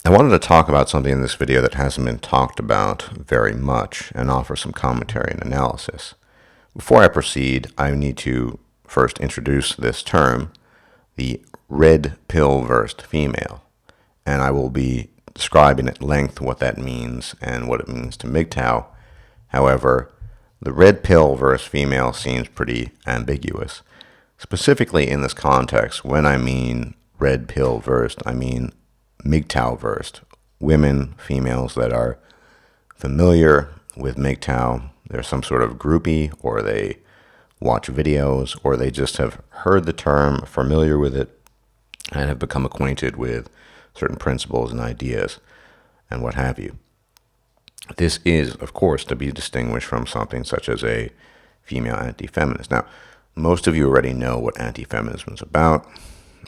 I wanted to talk about something in this video that hasn't been talked about very much and offer some commentary and analysis. Before I proceed, I need to first introduce this term, the red pill-versed female, and I will be describing at length what that means and what it means to MGTOW. However, the red pill-versed female seems pretty ambiguous. Specifically in this context, when I mean red pill-versed, I mean MGTOW-versed. Women, females that are familiar with MGTOW. They're some sort of groupie, or they watch videos, or they just have heard the term, familiar with it, and have become acquainted with certain principles and ideas and what have you. This is, of course, to be distinguished from something such as a female anti-feminist. Now, most of you already know what anti-feminism is about,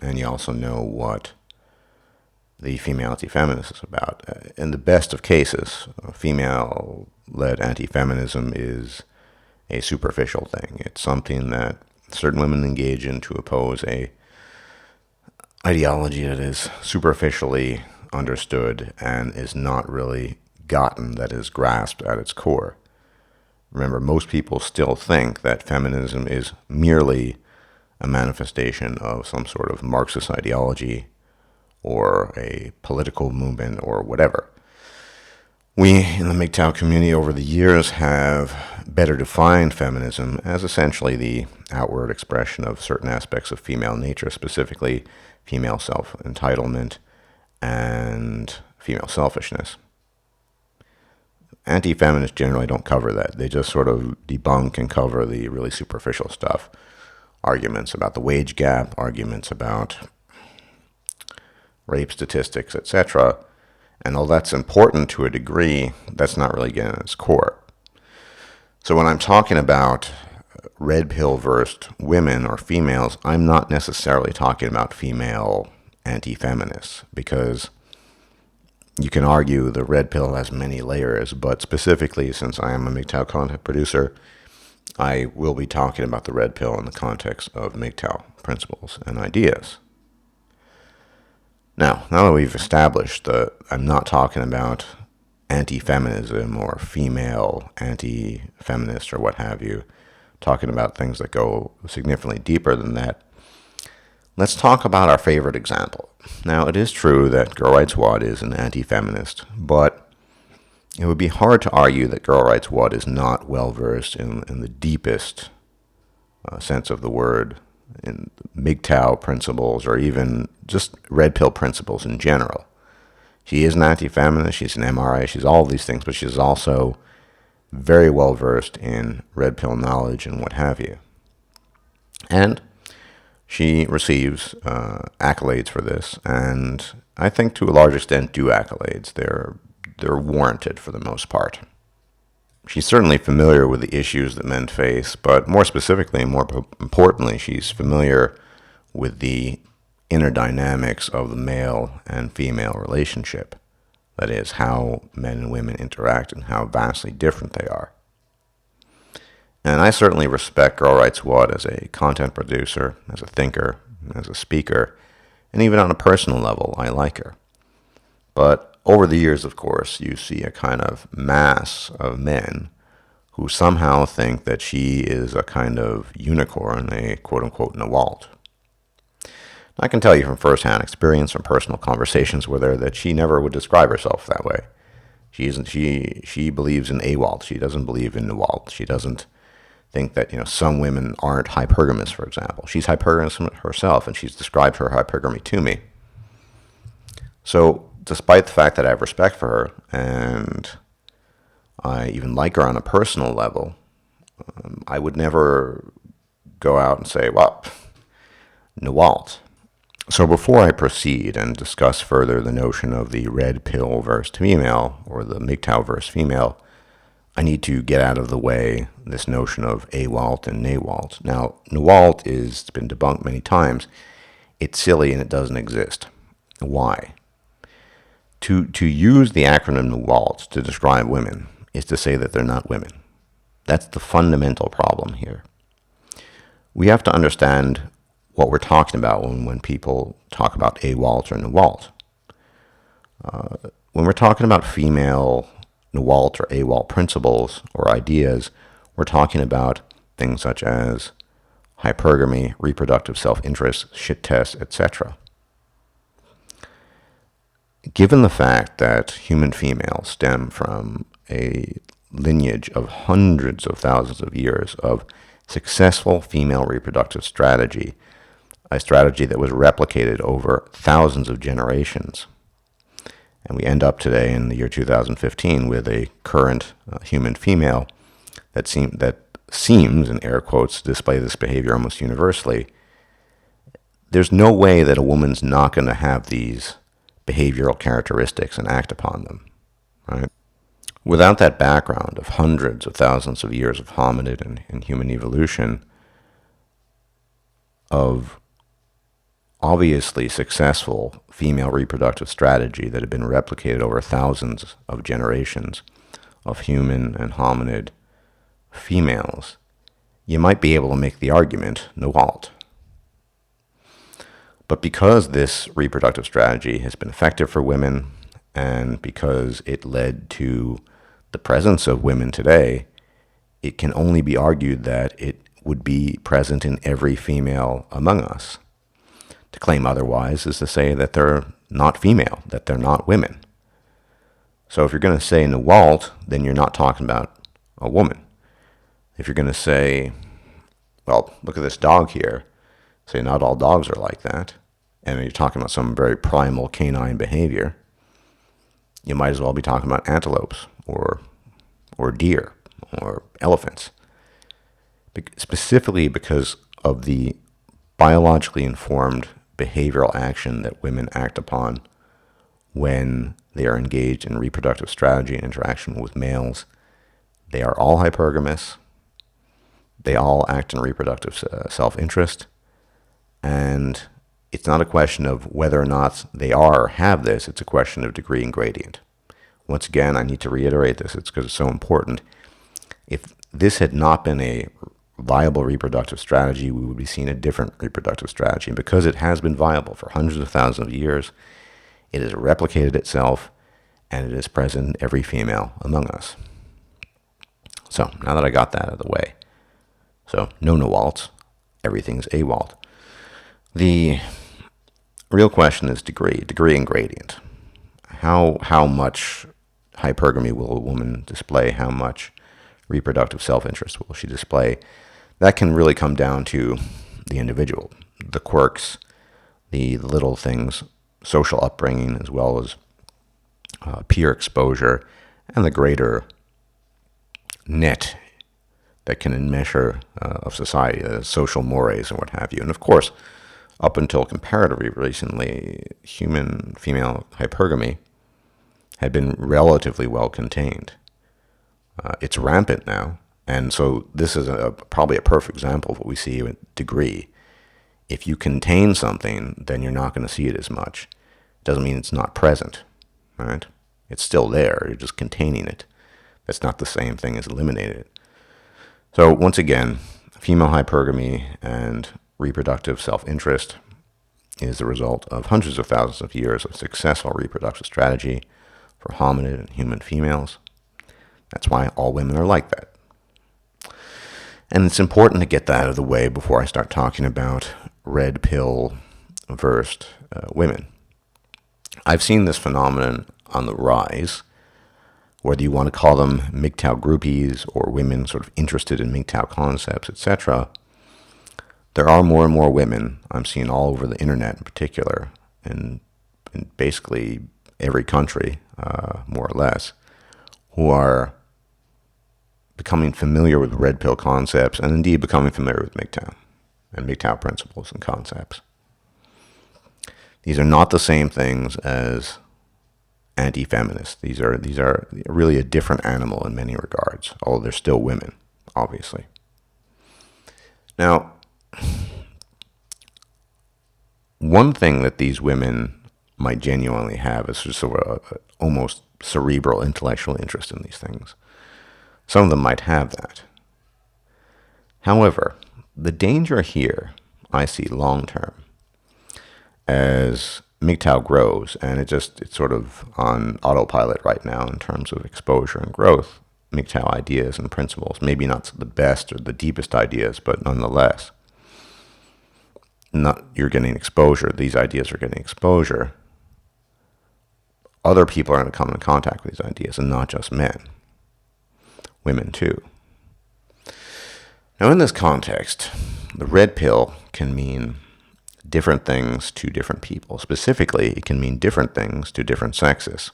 and you also know what the female anti-feminist is about. In the best of cases, female-led anti-feminism is a superficial thing. It's something that certain women engage in to oppose a ideology that is superficially understood and is not really gotten, that is grasped at its core. Remember, most people still think that feminism is merely a manifestation of some sort of Marxist ideology or a political movement or whatever. We in the MGTOW community over the years have better defined feminism as essentially the outward expression of certain aspects of female nature, specifically female self-entitlement and female selfishness. Anti-feminists generally don't cover that. They just sort of debunk and cover the really superficial stuff. Arguments about the wage gap, arguments about rape statistics, etc. And all that's important to a degree, that's not really getting at its core. So when I'm talking about red pill-versed women or females, I'm not necessarily talking about female anti-feminists, because you can argue the red pill has many layers, but specifically, since I am a MGTOW content producer, I will be talking about the red pill in the context of MGTOW principles and ideas. Now that we've established that I'm not talking about anti-feminism or female anti-feminist or what have you, talking about things that go significantly deeper than that, let's talk about our favorite example. Now, it is true that Girl Writes What is an anti-feminist, but it would be hard to argue that Girl Writes What is not well-versed in the deepest sense of the word, in MGTOW principles, or even just red pill principles in general. She is an anti-feminist, she's an MRA, she's all of these things, but she's also very well versed in red pill knowledge and what have you. And she receives accolades for this, and I think to a large extent due accolades. They're warranted for the most part. She's certainly familiar with the issues that men face, but more specifically and more importantly, she's familiar with the inner dynamics of the male and female relationship. That is, how men and women interact and how vastly different they are. And I certainly respect Girl Writes What as a content producer, as a thinker, as a speaker, and even on a personal level, I like her. But over the years, of course, you see a kind of mass of men who somehow think that she is a kind of unicorn, a quote-unquote NALT. I can tell you from first-hand experience, from personal conversations with her, that she never would describe herself that way. She believes in AWALT. She doesn't believe in NALT. She doesn't think that, some women aren't hypergamous, for example. She's hypergamous herself, and she's described her hypergamy to me. So, despite the fact that I have respect for her, and I even like her on a personal level, I would never go out and say, well, NALT. So before I proceed and discuss further the notion of the red pill-versed female, or the MGTOW-versed female, I need to get out of the way this notion of AWALT and NAWALT. Now, NAWALT has been debunked many times. It's silly and it doesn't exist. Why? To use the acronym NAWALT to describe women is to say that they're not women. That's the fundamental problem here. We have to understand what we're talking about when people talk about AWALT or NAWALT. we're talking about female NALT or AWOL principles or ideas, we're talking about things such as hypergamy, reproductive self-interest, shit tests, etc. Given the fact that human females stem from a lineage of hundreds of thousands of years of successful female reproductive strategy, a strategy that was replicated over thousands of generations, and we end up today in the year 2015 with a current human female that seems, in air quotes, to display this behavior almost universally, there's no way that a woman's not going to have these behavioral characteristics and act upon them, right? Without that background of hundreds of thousands of years of hominid and human evolution, of obviously successful female reproductive strategy that had been replicated over thousands of generations of human and hominid females, you might be able to make the argument NALT. But because this reproductive strategy has been effective for women, and because it led to the presence of women today, it can only be argued that it would be present in every female among us. To claim otherwise is to say that they're not female, that they're not women. So if you're going to say NALT, then you're not talking about a woman. If you're going to say, well, look at this dog here, say not all dogs are like that, and you're talking about some very primal canine behavior, you might as well be talking about antelopes or deer or elephants. Specifically because of the biologically informed behavioral action that women act upon when they are engaged in reproductive strategy and interaction with males. They are all hypergamous. They all act in reproductive self-interest. And it's not a question of whether or not they are or have this. It's a question of degree and gradient. Once again, I need to reiterate this. It's because it's so important. If this had not been a viable reproductive strategy, we would be seeing a different reproductive strategy. And because it has been viable for hundreds of thousands of years, it has replicated itself, and it is present in every female among us. So now that I got that out of the way, so no NALT, everything's AWOL. The real question is degree and gradient. How much hypergamy will a woman display? How much reproductive self-interest will she display? That can really come down to the individual, the quirks, the little things, social upbringing, as well as peer exposure, and the greater net that can enmeasure of society, social mores and what have you. And of course, up until comparatively recently, human female hypergamy had been relatively well contained. It's rampant now. And so this is probably a perfect example of what we see with degree. If you contain something, then you're not going to see it as much. It doesn't mean it's not present, right? It's still there. You're just containing it. That's not the same thing as eliminating it. So once again, female hypergamy and reproductive self-interest is the result of hundreds of thousands of years of successful reproductive strategy for hominid and human females. That's why all women are like that. And it's important to get that out of the way before I start talking about red pill versed women. I've seen this phenomenon on the rise, whether you want to call them MGTOW groupies or women sort of interested in MGTOW concepts, etc. There are more and more women I'm seeing all over the internet in particular, in basically every country, more or less, who are becoming familiar with red pill concepts and indeed becoming familiar with MGTOW and MGTOW principles and concepts. These are not the same things as anti-feminists. These are really a different animal in many regards, although they're still women, obviously. Now, one thing that these women might genuinely have is just sort of a almost cerebral intellectual interest in these things. Some of them might have that. However, the danger here I see long term as MGTOW grows, and it's sort of on autopilot right now in terms of exposure and growth. MGTOW ideas and principles, maybe not the best or the deepest ideas, but nonetheless, you're getting exposure. These ideas are getting exposure. Other people are going to come in contact with these ideas, and not just men. Women too. Now, in this context, the red pill can mean different things to different people. Specifically, it can mean different things to different sexes.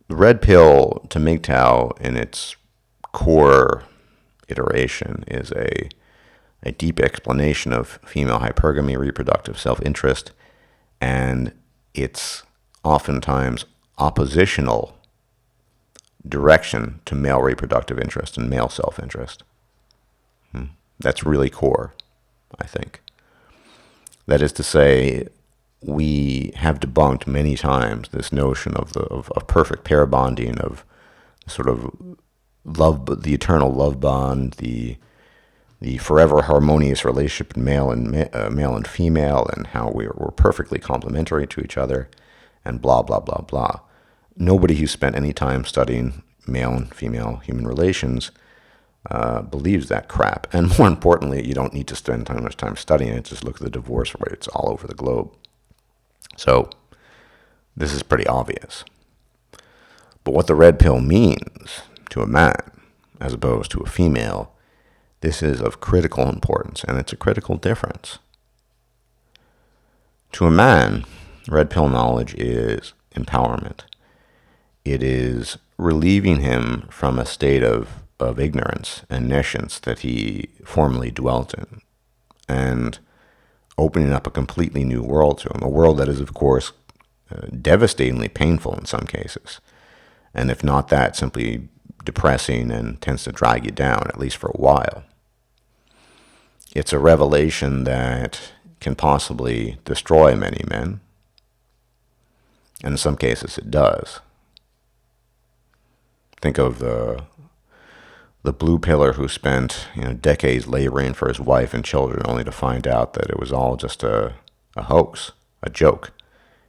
The red pill to MGTOW in its core iteration is a deep explanation of female hypergamy, reproductive self-interest, and its oftentimes oppositional direction to male reproductive interest and male self-interest. That's really core, I think. That is to say, we have debunked many times this notion of perfect pair bonding, of sort of love, the eternal love bond, the forever harmonious relationship in male and female, and how we're perfectly complementary to each other, and blah, blah, blah, blah. Nobody who spent any time studying male and female human relations believes that crap. And more importantly, you don't need to spend too much time studying it. Just look at the divorce rates all over the globe. So this is pretty obvious. But what the red pill means to a man as opposed to a female, this is of critical importance, and it's a critical difference. To a man, red pill knowledge is empowerment. It is relieving him from a state of ignorance and nescience that he formerly dwelt in, and opening up a completely new world to him, a world that is, of course, devastatingly painful in some cases, and if not that, simply depressing and tends to drag you down, at least for a while. It's a revelation that can possibly destroy many men, and in some cases it does. Think of the blue pillar who spent decades laboring for his wife and children, only to find out that it was all just a hoax, a joke.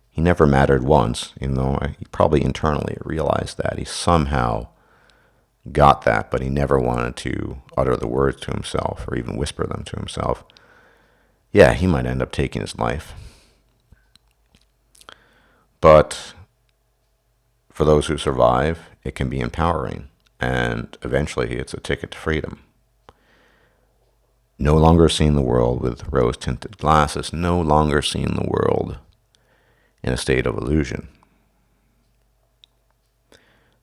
He never mattered once, even though he probably internally realized that. He somehow got that, but he never wanted to utter the words to himself or even whisper them to himself. Yeah, he might end up taking his life. But for those who survive, it can be empowering, and eventually it's a ticket to freedom. No longer seeing the world with rose-tinted glasses, no longer seeing the world in a state of illusion.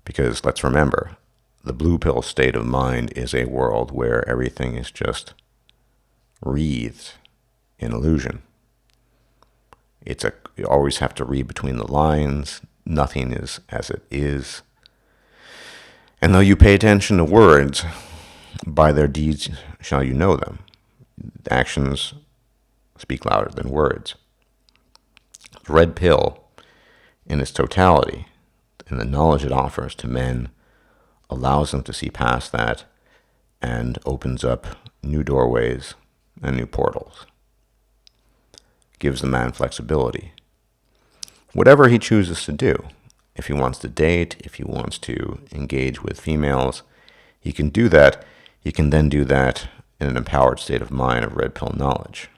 Because let's remember, the blue pill state of mind is a world where everything is just wreathed in illusion. You always have to read between the lines. Nothing is as it is. And though you pay attention to words, by their deeds shall you know them. Actions speak louder than words. The red pill, in its totality, and the knowledge it offers to men, allows them to see past that and opens up new doorways and new portals. Gives the man flexibility. Whatever he chooses to do, if he wants to date, if he wants to engage with females, he can do that. He can then do that in an empowered state of mind of red pill knowledge.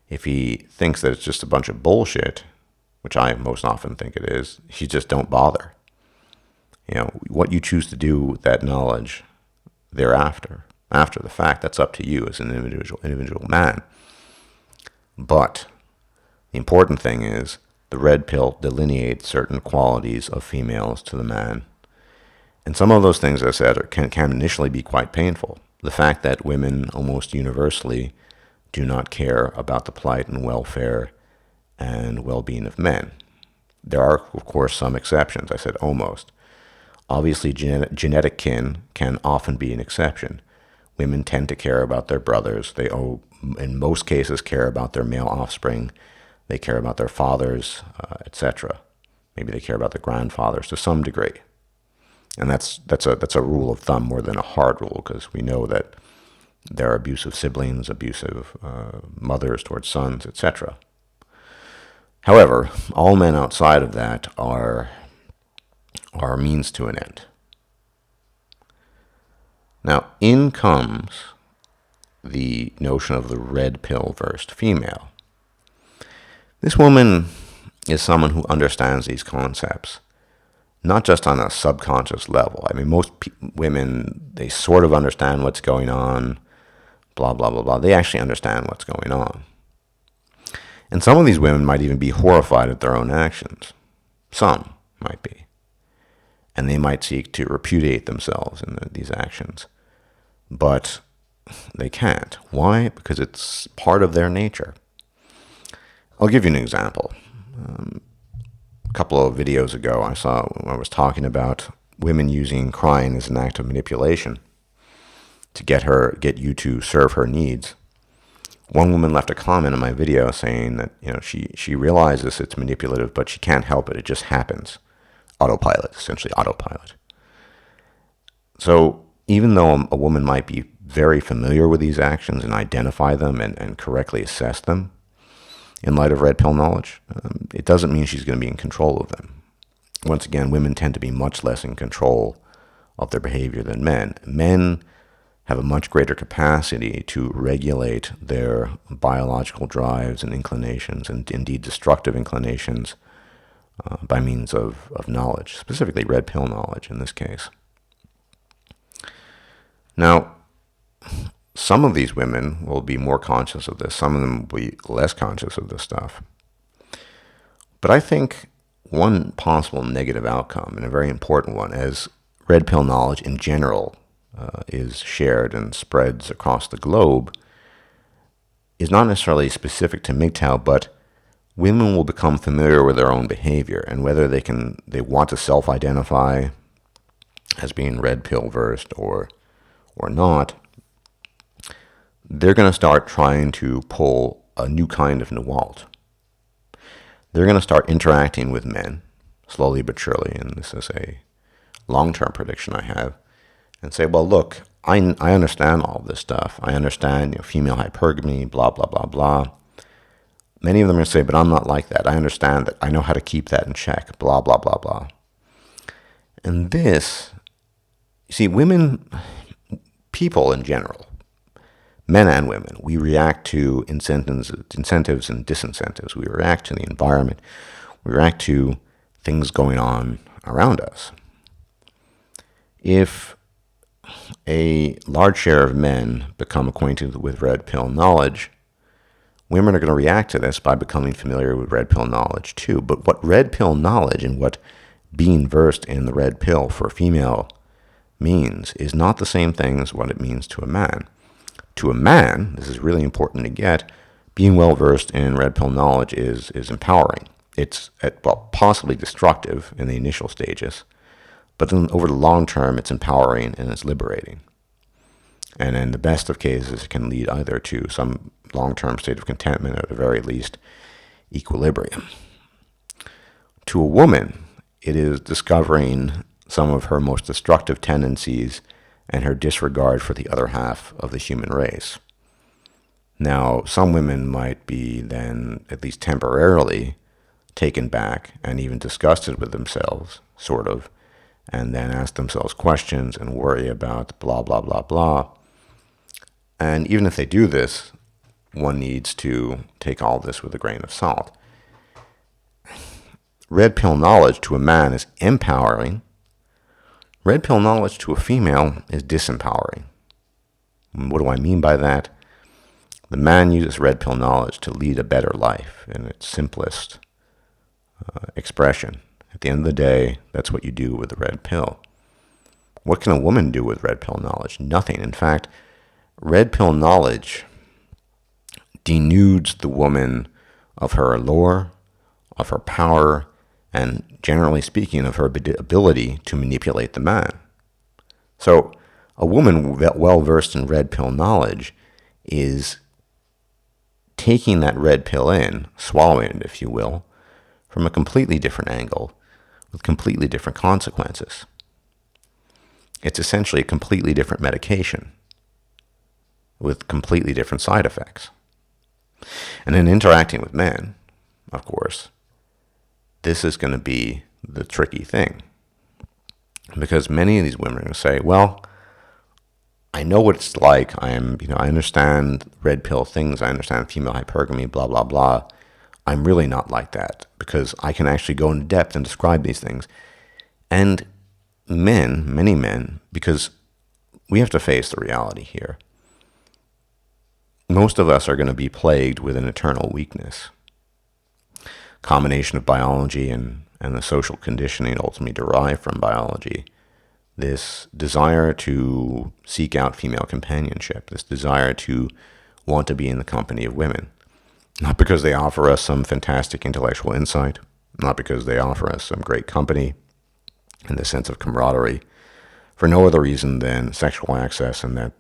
If he thinks that it's just a bunch of bullshit, which I most often think it is, you just don't bother. What you choose to do with that knowledge thereafter, after the fact, that's up to you as an individual man. But the important thing is the red pill delineates certain qualities of females to the man. And some of those things, as I said, can initially be quite painful. The fact that women almost universally do not care about the plight and welfare and well-being of men. There are, of course, some exceptions. I said almost. Obviously, genetic kin can often be an exception. Women tend to care about their brothers. They, in most cases, care about their male offspring. They care about their fathers, etc. Maybe they care about their grandfathers to some degree. And that's a rule of thumb more than a hard rule, because we know that there are abusive siblings, abusive mothers towards sons, etc. However, all men outside of that are a means to an end. Now, in comes the notion of the red pill versed female. This woman is someone who understands these concepts, not just on a subconscious level. I mean, most women, they sort of understand what's going on, blah, blah, blah, blah. They actually understand what's going on. And some of these women might even be horrified at their own actions. Some might be. And they might seek to repudiate themselves in these actions. But they can't. Why? Because it's part of their nature. I'll give you an example. A couple of videos ago, I was talking about women using crying as an act of manipulation to get you to serve her needs. One woman left a comment on my video saying that she realizes it's manipulative, but she can't help it. It just happens. Autopilot, essentially autopilot. So even though a woman might be very familiar with these actions and identify them and correctly assess them in light of red pill knowledge, it doesn't mean she's going to be in control of them. Once again, women tend to be much less in control of their behavior than men. Men have a much greater capacity to regulate their biological drives and inclinations, and indeed destructive inclinations, by means of knowledge, specifically red pill knowledge in this case. Now, some of these women will be more conscious of this. Some of them will be less conscious of this stuff. But I think one possible negative outcome, and a very important one, as red pill knowledge in general is shared and spreads across the globe, is not necessarily specific to MGTOW, but women will become familiar with their own behavior, and whether they want to self-identify as being red pill versed or not, they're going to start trying to pull a new kind of NALT. They're going to start interacting with men, slowly but surely, and this is a long-term prediction I have, and say, well, look, I understand all this stuff. I understand female hypergamy, blah, blah, blah, blah. Many of them are going to say, but I'm not like that. I understand that. I know how to keep that in check, blah, blah, blah, blah. And this, you see, people in general, men and women, we react to incentives and disincentives. We react to the environment. We react to things going on around us. If a large share of men become acquainted with red pill knowledge, women are going to react to this by becoming familiar with red pill knowledge too. But what red pill knowledge and what being versed in the red pill for a female means is not the same thing as what it means to a man. To a man, this is really important to get, being well versed in red pill knowledge is empowering. It's possibly destructive in the initial stages, but then over the long term, it's empowering and it's liberating. And in the best of cases, it can lead either to some long-term state of contentment or at the very least equilibrium. To a woman, it is discovering some of her most destructive tendencies and her disregard for the other half of the human race. Now, some women might be then, at least temporarily, taken back and even disgusted with themselves, sort of, and then ask themselves questions and worry about blah, blah, blah, blah. And even if they do this, one needs to take all this with a grain of salt. Red pill knowledge to a man is empowering. Red pill knowledge to a female is disempowering. And what do I mean by that? The man uses red pill knowledge to lead a better life in its simplest expression. At the end of the day, that's what you do with the red pill. What can a woman do with red pill knowledge? Nothing. In fact, red pill knowledge denudes the woman of her allure, of her power, and generally speaking, of her ability to manipulate the man. So a woman well versed in red pill knowledge is taking that red pill in, swallowing it, if you will, from a completely different angle, with completely different consequences. It's essentially a completely different medication with completely different side effects. And in interacting with men, of course, this is going to be the tricky thing. Because many of these women are going to say, well, I know what it's like. I understand red pill things. I understand female hypergamy, blah, blah, blah. I'm really not like that because I can actually go into depth and describe these things. And men, many men, because we have to face the reality here. Most of us are going to be plagued with an eternal weakness. Combination of biology and the social conditioning ultimately derived from biology. This desire to seek out female companionship, this desire to want to be in the company of women. Not because they offer us some fantastic intellectual insight, not because they offer us some great company and the sense of camaraderie, for no other reason than sexual access and that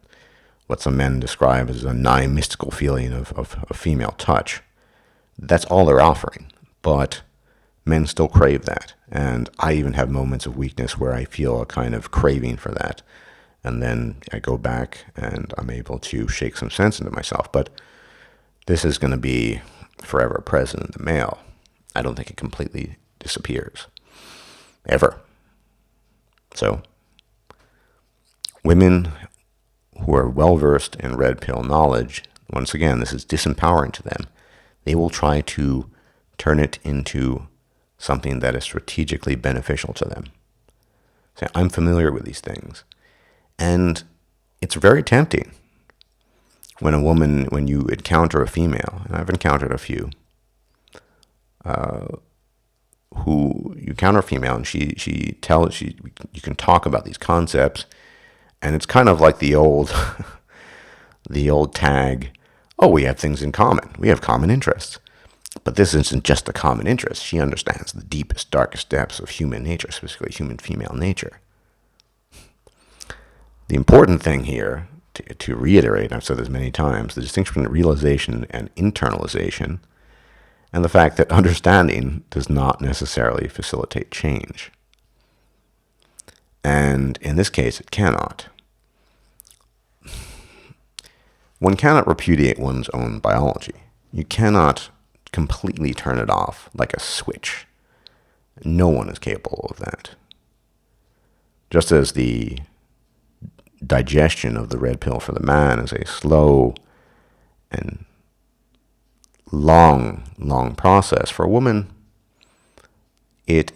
what some men describe as a nigh mystical feeling of female touch. That's all they're offering, but men still crave that, and I even have moments of weakness where I feel a kind of craving for that, and then I go back and I'm able to shake some sense into myself, but this is going to be forever present in the male. I don't think it completely disappears, ever. So, women who are well-versed in red pill knowledge, once again, this is disempowering to them. They will try to turn it into something that is strategically beneficial to them. Say, I'm familiar with these things. And it's very tempting when you encounter a female, and I've encountered a few, who you encounter a female and you can talk about these concepts, and it's kind of like the old tag, oh, we have things in common. We have common interests. But this isn't just a common interest. She understands the deepest, darkest depths of human nature, specifically human female nature. The important thing here, to reiterate, I've said this many times, the distinction between realization and internalization, and the fact that understanding does not necessarily facilitate change. And in this case, it cannot. One cannot repudiate one's own biology. You cannot completely turn it off like a switch. No one is capable of that. Just as the digestion of the red pill for the man is a slow and long process, for a woman it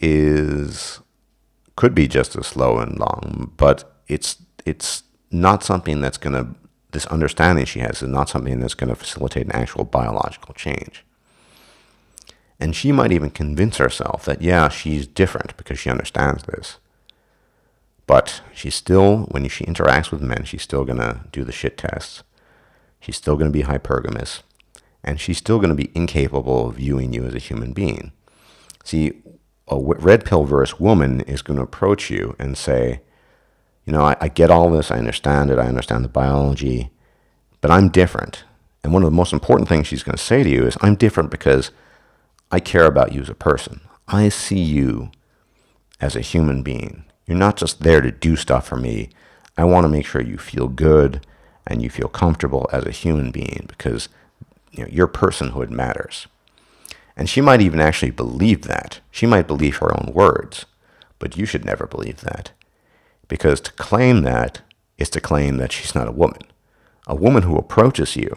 could be just as slow and long, but it's not something that's going to, this understanding she has is not something that's going to facilitate an actual biological change. And she might even convince herself that, yeah, she's different because she understands this. But she's still, when she interacts with men, she's still going to do the shit tests. She's still going to be hypergamous. And she's still going to be incapable of viewing you as a human being. See, a red pill-verse woman is going to approach you and say, you know, I get all this, I understand it, I understand the biology, but I'm different. And one of the most important things she's going to say to you is, I'm different because I care about you as a person. I see you as a human being. You're not just there to do stuff for me. I want to make sure you feel good and you feel comfortable as a human being because your personhood matters. And she might even actually believe that. She might believe her own words, but you should never believe that. Because to claim that is to claim that she's not a woman. A woman who approaches you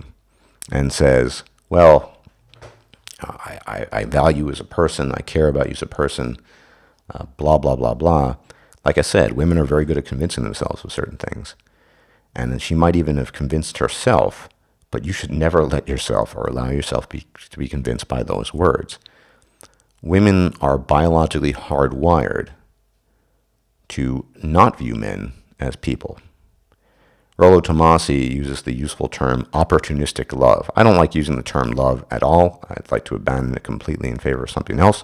and says, well, I value you as a person, I care about you as a person, blah, blah, blah, blah. Like I said, women are very good at convincing themselves of certain things. And then she might even have convinced herself, but you should never let yourself or allow yourself to be convinced by those words. Women are biologically hardwired to not view men as people. Rollo Tomasi uses the useful term opportunistic love. I don't like using the term love at all. I'd like to abandon it completely in favor of something else.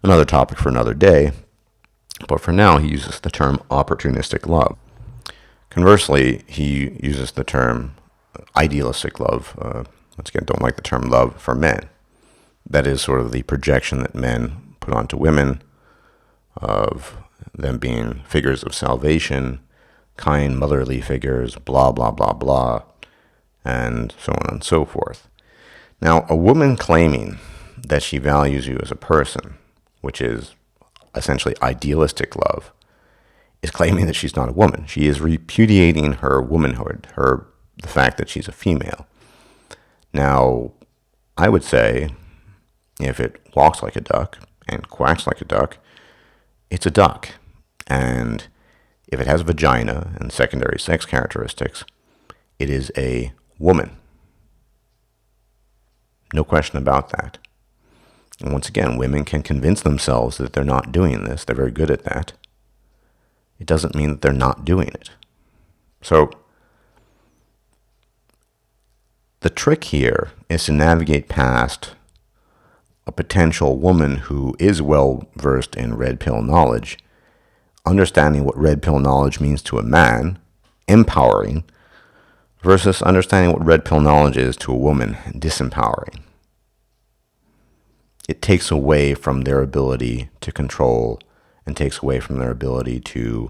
Another topic for another day. But for now, he uses the term opportunistic love. Conversely, he uses the term idealistic love. Once again, don't like the term love for men. That is sort of the projection that men put onto women of them being figures of salvation, kind motherly figures, blah, blah, blah, blah, and so on and so forth. Now, a woman claiming that she values you as a person which is essentially idealistic love, is claiming that she's not a woman. She is repudiating her womanhood, the fact that she's a female. Now, I would say if it walks like a duck and quacks like a duck, it's a duck. And if it has a vagina and secondary sex characteristics, it is a woman. No question about that. And once again, women can convince themselves that they're not doing this. They're very good at that. It doesn't mean that they're not doing it. So the trick here is to navigate past a potential woman who is well versed in red pill knowledge, understanding what red pill knowledge means to a man, empowering, versus understanding what red pill knowledge is to a woman, disempowering. It takes away from their ability to control and takes away from their ability to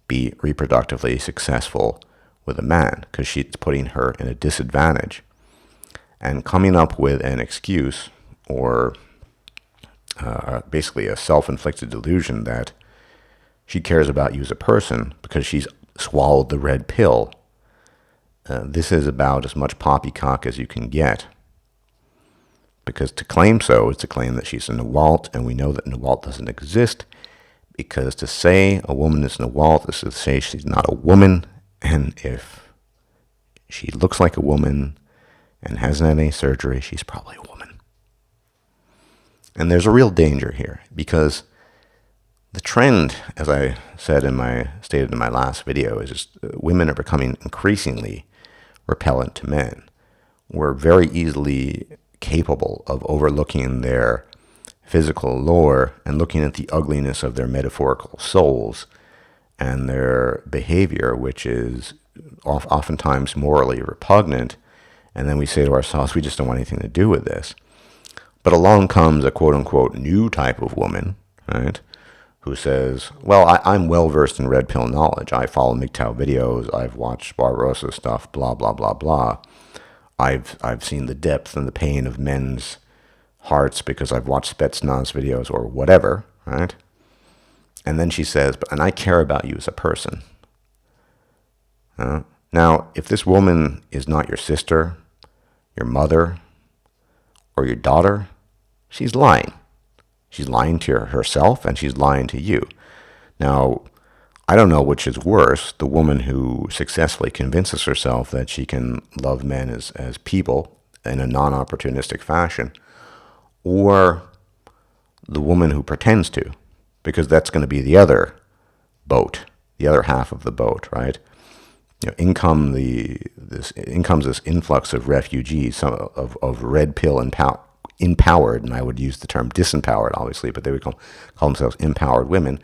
be reproductively successful with a man, because she's putting her in a disadvantage. And coming up with an excuse or basically a self-inflicted delusion that she cares about you as a person because she's swallowed the red pill, this is about as much poppycock as you can get. Because to claim so is to claim that she's a NALT, and we know that NALT doesn't exist, because to say a woman is NALT is to say she's not a woman, and if she looks like a woman and hasn't had any surgery, she's probably a woman. And there's a real danger here, because the trend, as I stated in my last video, is just women are becoming increasingly repellent to men. We're very easily capable of overlooking their physical allure and looking at the ugliness of their metaphorical souls and their behavior, which is oftentimes morally repugnant. And then we say to ourselves, we just don't want anything to do with this. But along comes a quote-unquote new type of woman, right, who says, well, I'm well-versed in red pill knowledge. I follow MGTOW videos. I've watched Barbarossa stuff, blah, blah, blah, blah. I've seen the depth and the pain of men's hearts because I've watched Spetsnaz videos or whatever, right? And then she says, and I care about you as a person. Now, if this woman is not your sister, your mother, or your daughter, she's lying. She's lying to herself, and she's lying to you. Now, I don't know which is worse, the woman who successfully convinces herself that she can love men as people in a non-opportunistic fashion, or the woman who pretends to, because that's going to be the other boat, the other half of the boat, right? You know, in comes this influx of refugees, of red pill empowered, and I would use the term disempowered, obviously, but they would call themselves empowered women.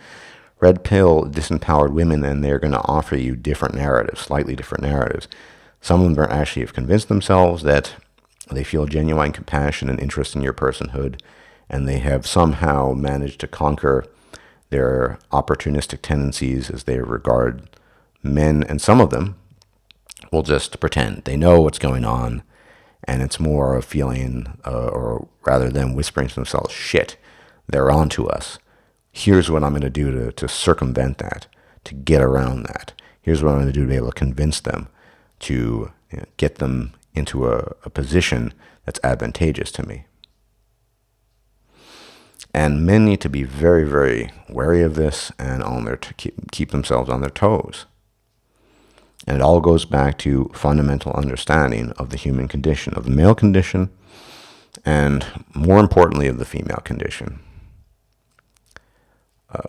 Red pill disempowered women, and they're going to offer you different narratives, slightly different narratives. Some of them actually have convinced themselves that they feel genuine compassion and interest in your personhood, and they have somehow managed to conquer their opportunistic tendencies as they regard men, and some of them will just pretend they know what's going on, and it's more a feeling, or rather than whispering to themselves, shit, they're on to us. Here's what I'm going to do to circumvent that, to get around that. Here's what I'm going to do to be able to convince them, to get them into a position that's advantageous to me. And men need to be very, very wary of this and keep themselves on their toes. And it all goes back to fundamental understanding of the human condition, of the male condition, and more importantly, of the female condition.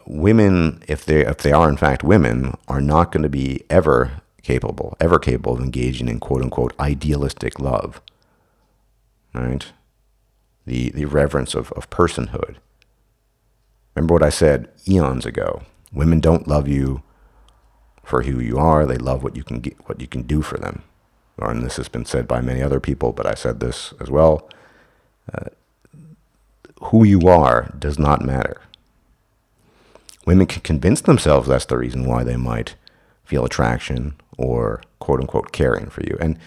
Women, if they are in fact women, are not going to be ever capable of engaging in quote-unquote idealistic love, right? The reverence of personhood. Remember what I said eons ago. Women don't love you for who you are. They love what you can do for them. And this has been said by many other people, but I said this as well. Who you are does not matter. Women can convince themselves that's the reason why they might feel attraction or quote-unquote caring for you. And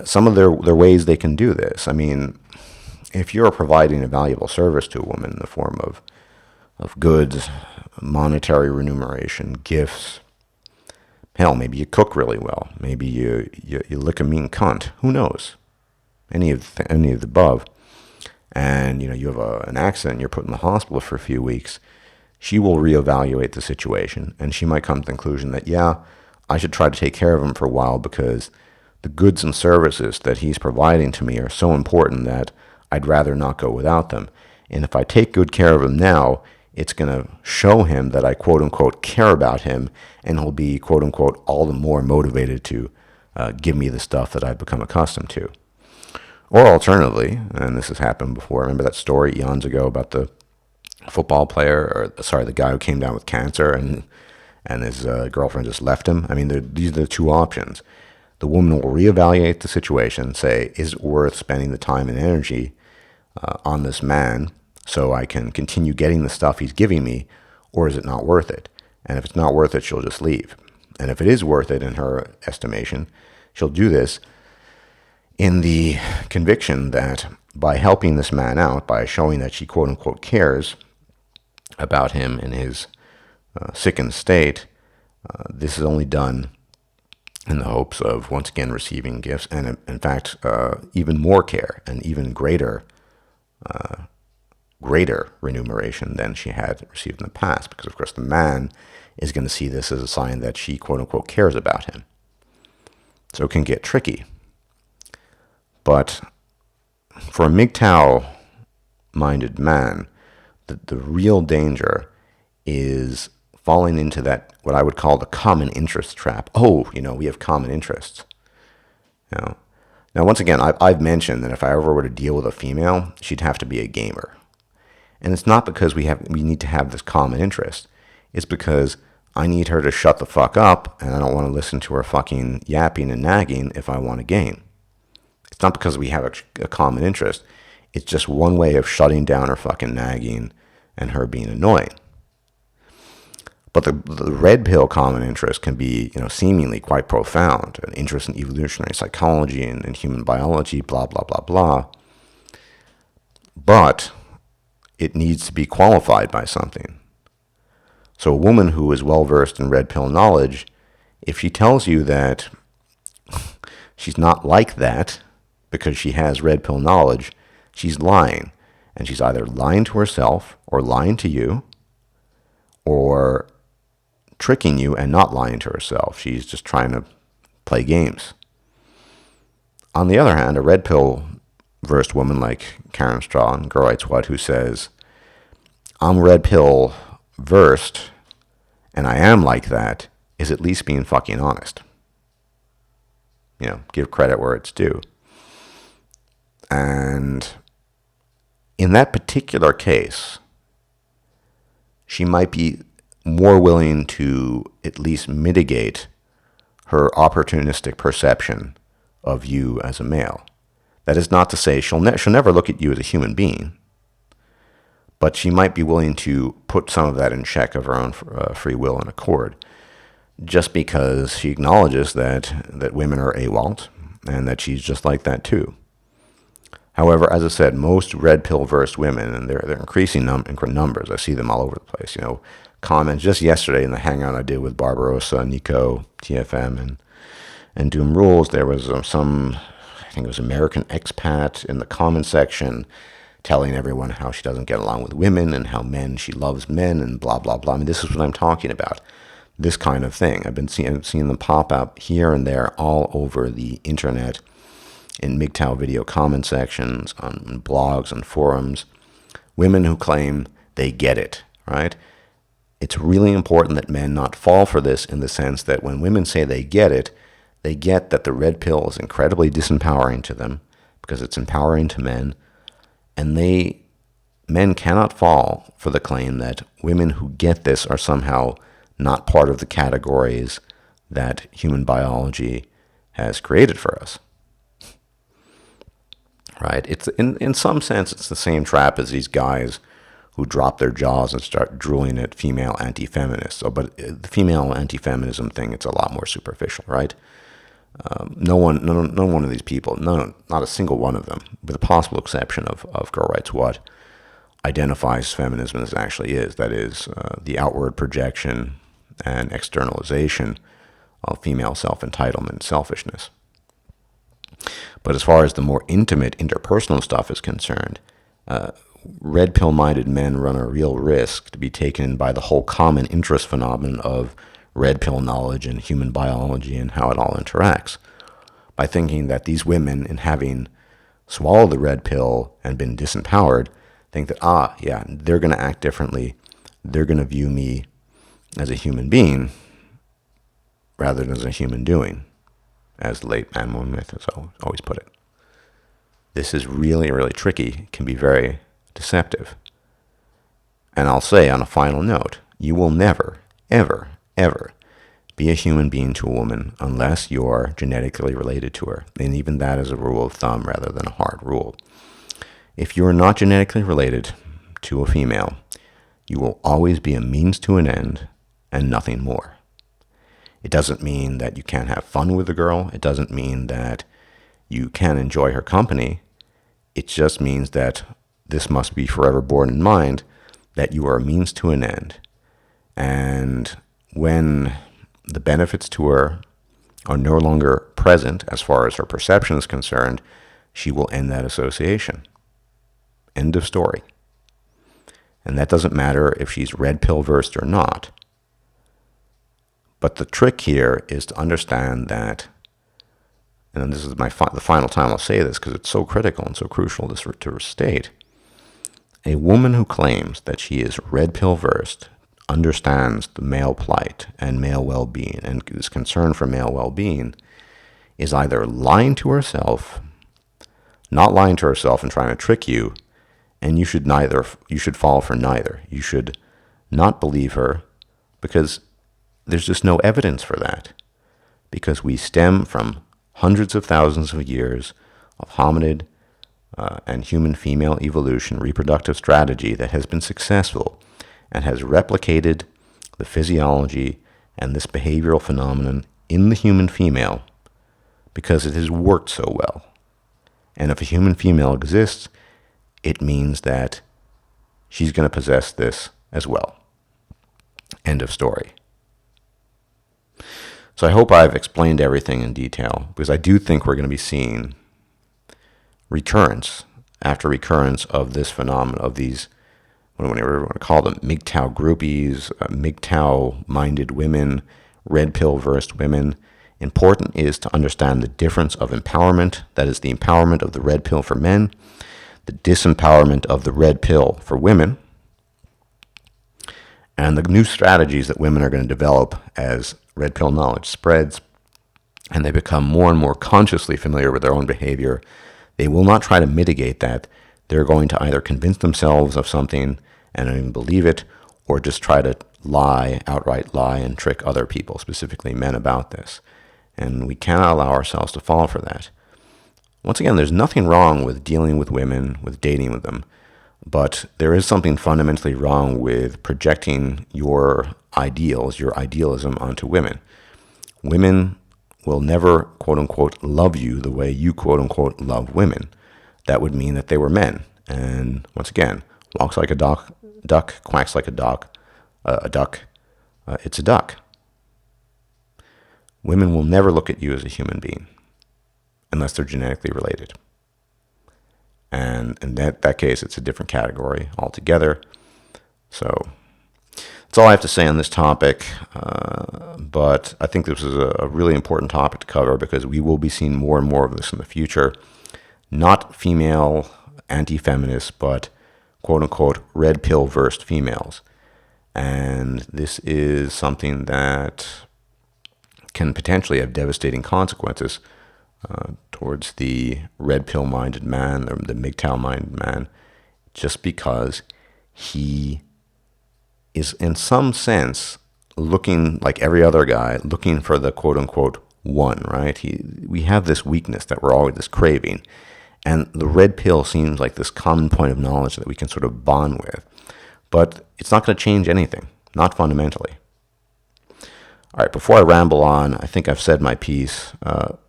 some of their ways they can do this. I mean, if you're providing a valuable service to a woman in the form of of goods, monetary remuneration, gifts. Hell, maybe you cook really well. Maybe you lick a mean cunt. Who knows? Any of the above. And you have an accident, you're put in the hospital for a few weeks. She will reevaluate the situation, and she might come to the conclusion that, yeah, I should try to take care of him for a while because the goods and services that he's providing to me are so important that I'd rather not go without them. And if I take good care of him now, it's going to show him that I quote-unquote care about him, and he'll be quote-unquote all the more motivated to give me the stuff that I've become accustomed to. Or alternatively, and this has happened before, remember that story eons ago about the football player, the guy who came down with cancer and his girlfriend just left him? I mean, these are the two options. The woman will reevaluate the situation, say, is it worth spending the time and energy on this man so I can continue getting the stuff he's giving me, or is it not worth it? And if it's not worth it, she'll just leave. And if it is worth it in her estimation, she'll do this in the conviction that by helping this man out, by showing that she quote-unquote cares about him in his sickened state, this is only done in the hopes of once again receiving gifts and, in fact, even more care and even greater remuneration than she had received in the past, because of course the man is going to see this as a sign that she quote-unquote cares about him. So it can get tricky. But for a MGTOW-minded man, the real danger is falling into that, what I would call the common interest trap. Oh, we have common interests. Now, once again, I've mentioned that if I ever were to deal with a female, she'd have to be a gamer. And it's not because we need to have this common interest. It's because I need her to shut the fuck up, and I don't want to listen to her fucking yapping and nagging if I want to game. It's not because we have a common interest. It's just one way of shutting down her fucking nagging and her being annoying. But the red pill common interest can be, seemingly quite profound. An interest in evolutionary psychology and human biology, blah, blah, blah, blah. But it needs to be qualified by something. So a woman who is well-versed in red pill knowledge, if she tells you that she's not like that because she has red pill knowledge, she's lying. And she's either lying to herself or lying to you or tricking you and not lying to herself. She's just trying to play games. On the other hand, a red pill versed woman like Karen Strawn, Girl Writes What, who says, I'm red pill versed and I am like that, is at least being fucking honest. Give credit where it's due. And in that particular case, she might be more willing to at least mitigate her opportunistic perception of you as a male. That is not to say she'll never look at you as a human being, but she might be willing to put some of that in check of her own free will and accord, just because she acknowledges that women are AWOL and that she's just like that too. However, as I said, most red pill versed women, and they're increasing numbers. I see them all over the place. Comments just yesterday in the hangout I did with Barbarossa, Nico, TFM, and Doom Rules. There was I think it was American expat in the comment section telling everyone how she doesn't get along with women and how she loves men and blah, blah, blah. I mean, this is what I'm talking about. This kind of thing. I've been seeing them pop up here and there all over the internet, in MGTOW video comment sections, on blogs, on forums. Women who claim they get it, right? It's really important that men not fall for this, in the sense that when women say they get it, they get that the red pill is incredibly disempowering to them because it's empowering to men. And men cannot fall for the claim that women who get this are somehow not part of the categories that human biology has created for us. Right? It's in some sense, it's the same trap as these guys who drop their jaws and start drooling at female anti-feminists. But the female anti-feminism thing, it's a lot more superficial, right? No one of these people, not a single one of them, with the possible exception of Girl Writes What, identifies feminism as it actually is. That is, the outward projection and externalization of female self-entitlement and selfishness. But as far as the more intimate interpersonal stuff is concerned, red pill-minded men run a real risk to be taken by the whole common interest phenomenon of red pill knowledge and human biology and how it all interacts, by thinking that these women, in having swallowed the red pill and been disempowered, think that, yeah, they're going to act differently. They're going to view me as a human being rather than as a human doing, as the late man-woman myth has always put it. This is really, really tricky. It can be very deceptive. And I'll say on a final note, you will never, ever, ever be a human being to a woman unless you're genetically related to her. And even that is a rule of thumb rather than a hard rule. If you're not genetically related to a female, you will always be a means to an end and nothing more. It doesn't mean that you can't have fun with a girl. It doesn't mean that you can enjoy her company. It just means that this must be forever borne in mind, that you are a means to an end. And when the benefits to her are no longer present as far as her perception is concerned, she will end that association. End of story. And that doesn't matter if she's red pill versed or not. But the trick here is to understand that, and this is the final time I'll say this because it's so critical and so crucial to state, a woman who claims that she is red pill versed, understands the male plight and male well-being and is concerned for male well-being, is either lying to herself, not lying to herself and trying to trick you, and you should fall for neither. You should not believe her because there's just no evidence for that. Because we stem from hundreds of thousands of years of hominid and human female evolution, reproductive strategy that has been successful and has replicated the physiology and this behavioral phenomenon in the human female because it has worked so well. And if a human female exists, it means that she's going to possess this as well. End of story. So I hope I've explained everything in detail, because I do think we're going to be seeing recurrence after recurrence of this phenomenon, of these, whatever you want to call them, MGTOW groupies, MGTOW-minded women, red pill-versed women. Important is to understand the difference of empowerment, that is the empowerment of the red pill for men, the disempowerment of the red pill for women, and the new strategies that women are going to develop as red pill knowledge spreads and they become more and more consciously familiar with their own behavior. They will not try to mitigate that. They're going to either convince themselves of something and not even believe it, or just try to outright lie and trick other people, specifically men, about this. And we cannot allow ourselves to fall for that. Once again, there's nothing wrong with dealing with women, with dating with them, but there is something fundamentally wrong with projecting your ideals, your idealism onto women. Women will never, quote-unquote, love you the way you, quote-unquote, love women. That would mean that they were men. And once again, walks like a duck, quacks like a duck, it's a duck. Women will never look at you as a human being unless they're genetically related. And in that case, it's a different category altogether. So that's all I have to say on this topic. But I think this is a really important topic to cover because we will be seeing more and more of this in the future. Not female anti-feminists, but quote-unquote red pill-versed females. And this is something that can potentially have devastating consequences towards the red pill-minded man, the MGTOW-minded man, just because he is in some sense looking like every other guy, looking for the quote-unquote one, right? We have this weakness that we're always this craving, and the red pill seems like this common point of knowledge that we can sort of bond with. But it's not going to change anything, not fundamentally. All right, before I ramble on, I think I've said my piece.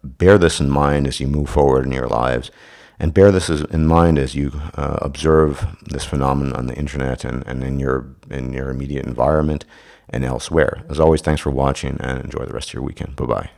Bear this in mind as you move forward in your lives And bear this in mind as you observe this phenomenon on the internet and in your immediate environment and elsewhere. As always, thanks for watching, and enjoy the rest of your weekend. Bye-bye.